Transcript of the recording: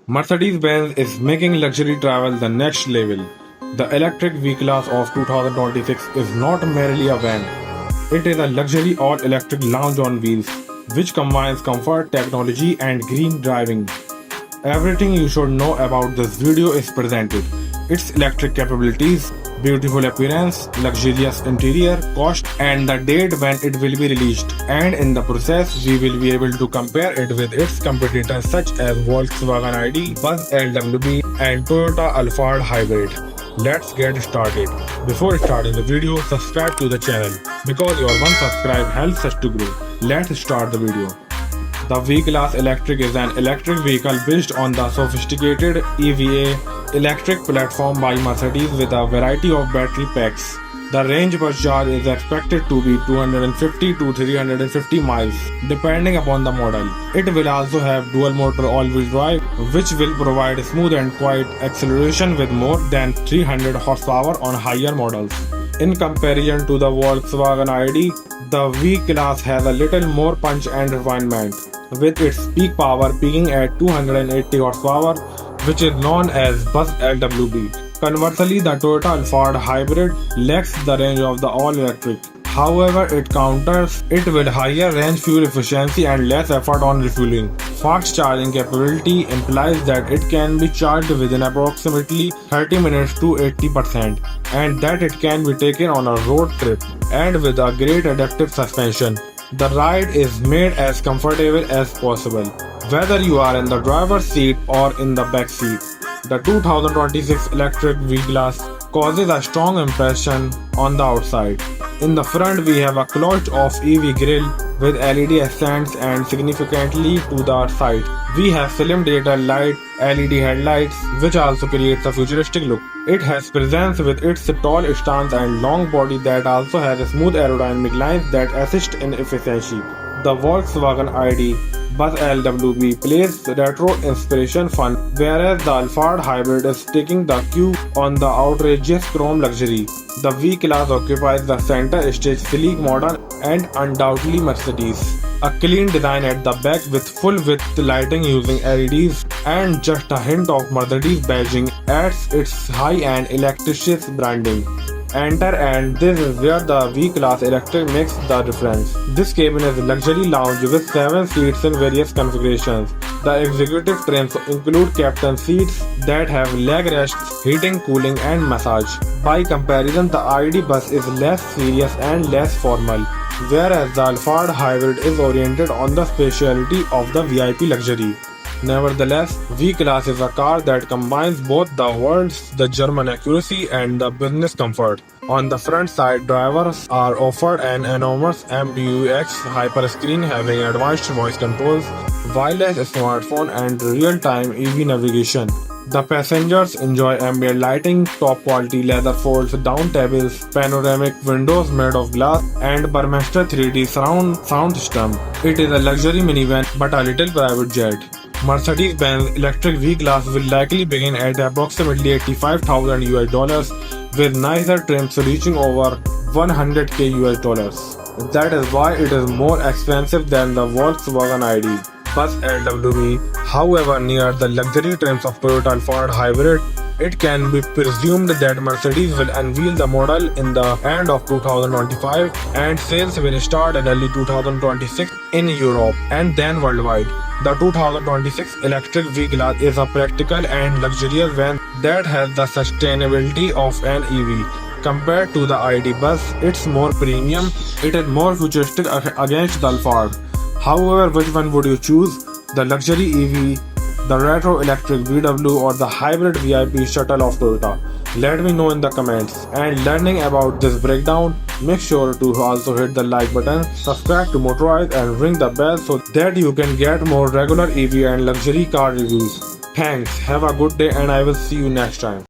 Mercedes-Benz is making luxury travel the next level. The electric V-Class of 2026 is not merely a van. It is a luxury all-electric lounge on wheels, which combines comfort, technology, and green driving. Everything you should know about this video is presented. Its electric capabilities, beautiful appearance, luxurious interior, cost, and the date when it will be released. And in the process, we will be able to compare it with its competitors such as Volkswagen ID, Buzz LWB, and Toyota Alphard Hybrid. Let's get started. Before starting the video, subscribe to the channel because your one subscribe helps us to grow. Let's start the video. The V-Class Electric is an electric vehicle based on the sophisticated EVA electric platform by Mercedes with a variety of battery packs. The range per charge is expected to be 250 to 350 miles, depending upon the model. It will also have dual motor all-wheel drive, which will provide smooth and quiet acceleration with more than 300 horsepower on higher models. In comparison to the Volkswagen ID, the V-Class has a little more punch and refinement, with its peak power peaking at 280 horsepower, which is known as Buzz LWB. Conversely, the Toyota Alphard Hybrid lacks the range of the all-electric. However, it counters it with higher range fuel efficiency and less effort on refueling. Fast charging capability implies that it can be charged within approximately 30 minutes to 80%, and that it can be taken on a road trip, and with a great adaptive suspension. The ride is made as comfortable as possible, whether you are in the driver's seat or in the back seat. The 2026 electric V-Class causes a strong impression on the outside. In the front, we have a clutch-off EV grille with LED accents, and significantly to the side, we have slim digital light LED headlights, which also creates a futuristic look. It has presence with its tall stance and long body that also has smooth aerodynamic lines that assist in efficiency. The Volkswagen ID Buzz LWB plays retro inspiration fun, whereas the Alphard Hybrid is taking the cue on the outrageous chrome luxury. The V-Class occupies the center stage, sleek, modern, and undoubtedly Mercedes. A clean design at the back with full-width lighting using LEDs and just a hint of Mercedes badging adds its high-end electricious branding. Enter, and this is where the V-Class Electric makes the difference. This cabin is a luxury lounge with 7 seats in various configurations. The executive trims include captain seats that have leg rests, heating, cooling, and massage. By comparison, the ID Bus is less serious and less formal, whereas the Alphard Hybrid is oriented on the specialty of the VIP luxury. Nevertheless, V-Class is a car that combines both the worlds, the German accuracy and the business comfort. On the front side, drivers are offered an enormous MBUX hyperscreen having advanced voice controls, wireless smartphone and real-time EV navigation. The passengers enjoy ambient lighting, top-quality leather folds-down tables, panoramic windows made of glass, and Burmester 3D surround sound system. It is a luxury minivan but a little private jet. Mercedes-Benz electric V-Class will likely begin at approximately $85,000 US, with nicer trims reaching over $100K US. That is why it is more expensive than the Volkswagen ID Buzz LWB. However, near the luxury trims of Toyota Alphard Hybrid, it can be presumed that Mercedes will unveil the model in the end of 2025, and sales will start in early 2026 in Europe and then worldwide. The 2026 electric V-Class is a practical and luxurious van that has the sustainability of an EV. Compared to the ID Buzz, it's more premium, it is more futuristic against the Alphard. However, which one would you choose? The luxury EV, the retro electric VW, or the hybrid VIP shuttle of Toyota? Let me know in the comments. And learning about this breakdown, make sure to also hit the like button, subscribe to Motorize and ring the bell so that you can get more regular EV and luxury car reviews. Thanks, have a good day, and I will see you next time.